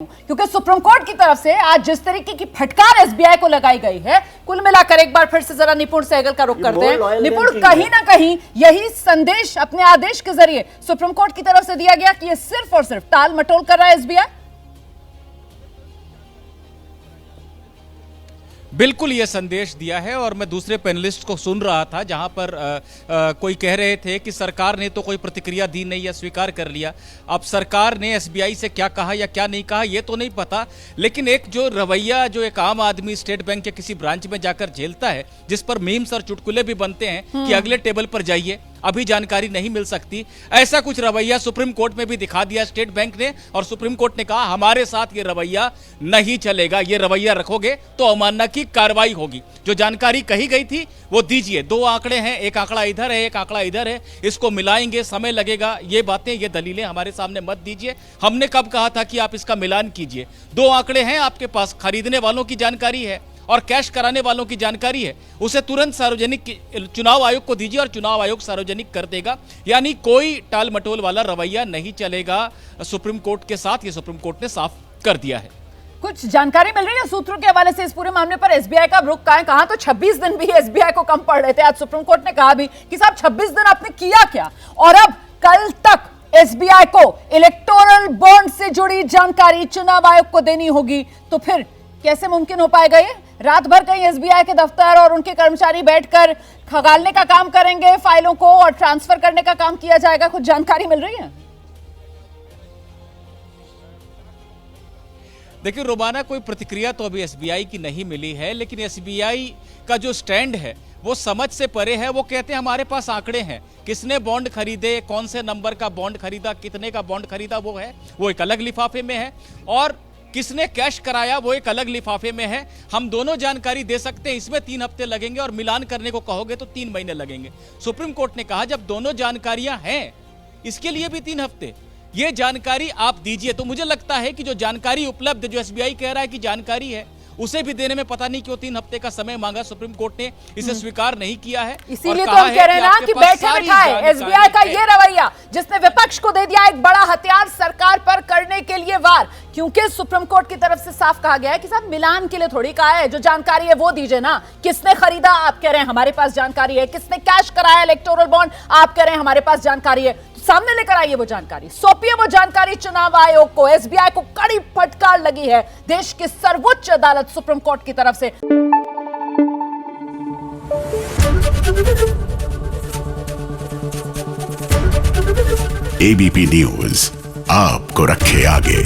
क्योंकि supreme court की तरफ से आज जिस तरीके की फटकार एसबीआई को लगाई गई है, कुल मिलाकर एक बार फिर से जरा निपुण सहगल का रुख करते हैं। निपुण, कहीं ना कहीं यही संदेश अपने आदेश के जरिए सुप्रीम कोर्ट की तरफ से दिया गया कि ये सिर्फ और सिर्फ टाल मटोल कर रहा है एसबीआई। बिल्कुल ये संदेश दिया है। और मैं दूसरे पैनलिस्ट को सुन रहा था जहां पर कोई कह रहे थे कि सरकार ने तो कोई प्रतिक्रिया दी नहीं या स्वीकार कर लिया। अब सरकार ने एसबीआई से क्या कहा या क्या नहीं कहा ये तो नहीं पता, लेकिन एक जो रवैया जो एक आम आदमी स्टेट बैंक के किसी ब्रांच में जाकर झेलता है, जिस पर मीम्स और चुटकुले भी बनते हैं कि अगले टेबल पर जाइए, अभी जानकारी नहीं मिल सकती, ऐसा कुछ रवैया सुप्रीम कोर्ट में भी दिखा दिया स्टेट बैंक ने। और सुप्रीम कोर्ट ने कहा हमारे साथ ये रवैया नहीं चलेगा, ये रवैया रखोगे तो अवमानना की कार्रवाई होगी। जो जानकारी कही गई थी वो दीजिए, 2 आंकड़े हैं, एक आंकड़ा इधर है, एक आंकड़ा इधर है, इसको मिलाएंगे, समय लगेगा, ये बातें, ये दलीलें हमारे सामने मत दीजिए। हमने कब कहा था कि आप इसका मिलान कीजिए? 2 आंकड़े हैं आपके पास, खरीदने वालों की जानकारी है और कैश कराने वालों की जानकारी है, उसे तुरंत सार्वजनिक चुनाव आयोग को दीजिए और चुनाव आयोग सार्वजनिक कर देगा। यानी कोई टाल मटोल वाला रवैया नहीं चलेगा सुप्रीम कोर्ट के साथ, ये सुप्रीम कोर्ट ने साफ कर दिया है। कुछ जानकारी मिल रही है सूत्रों के हवाले से इस पूरे मामले पर एसबीआई का रुख कहां तो 26 दिन भी एसबीआई को कम पड़ रहे थे। आज सुप्रीम कोर्ट ने कहा भी कि साहब 26 दिन आपने किया क्या, और अब कल तक एसबीआई को इलेक्टोरल बॉन्ड से जुड़ी जानकारी चुनाव आयोग को देनी होगी। तो फिर कैसे मुमकिन हो पाएगा ये? रात भर कहीं एसबीआई के दफ्तर और उनके कर्मचारी बैठकर खगालने का काम करेंगे, फाइलों को और ट्रांसफर करने का काम किया जाएगा। कुछ जानकारी मिल रही है? देखिए रोमाना, कोई प्रतिक्रिया तो अभी एसबीआई की नहीं मिली है, लेकिन एसबीआई का जो स्टैंड है वो समझ से परे है। वो कहते हैं हमारे पास आंकड़े हैं, किसने बॉन्ड खरीदे, कौन से नंबर का बॉन्ड खरीदा, कितने का बॉन्ड खरीदा, वो एक अलग लिफाफे में है, और किसने कैश कराया वो एक अलग लिफाफे में है। हम दोनों जानकारी दे सकते हैं, इसमें 3 हफ्ते लगेंगे और मिलान करने को कहोगे तो 3 महीने लगेंगे। सुप्रीम कोर्ट ने कहा जब दोनों जानकारियां हैं, इसके लिए भी 3 हफ्ते, ये जानकारी आप दीजिए। तो मुझे लगता है कि जो जानकारी उपलब्ध, जो एसबीआई कह रहा है कि जानकारी है, उसे भी देने में पता नहीं क्यों 3 हफ्ते का समय मांगा सुप्रीम कोर्ट ने, इसे स्वीकार नहीं किया है। इसीलिए तो हम कह रहे हैं ना कि बैठे बिठाए एसबीआई का ये रवैया, जिसने विपक्ष को दे दिया एक बड़ा हथियार सरकार पर करने के लिए वार। क्योंकि सुप्रीम कोर्ट की तरफ से साफ कहा गया है कि साहब मिलान के लिए थोड़ी कहा है, जो जानकारी है वो दीजिए ना। किसने खरीदा, आप कह रहे हैं हमारे पास जानकारी है। किसने कैश कराया इलेक्टोरल बॉन्ड, आप कह रहे हैं हमारे पास जानकारी है। सामने लेकर आइए वो जानकारी, सौंपिए वो जानकारी चुनाव आयोग को। एसबीआई को कड़ी फटकार लगी है देश की सर्वोच्च अदालत सुप्रीम कोर्ट की तरफ से। एबीपी न्यूज आपको रखे आगे।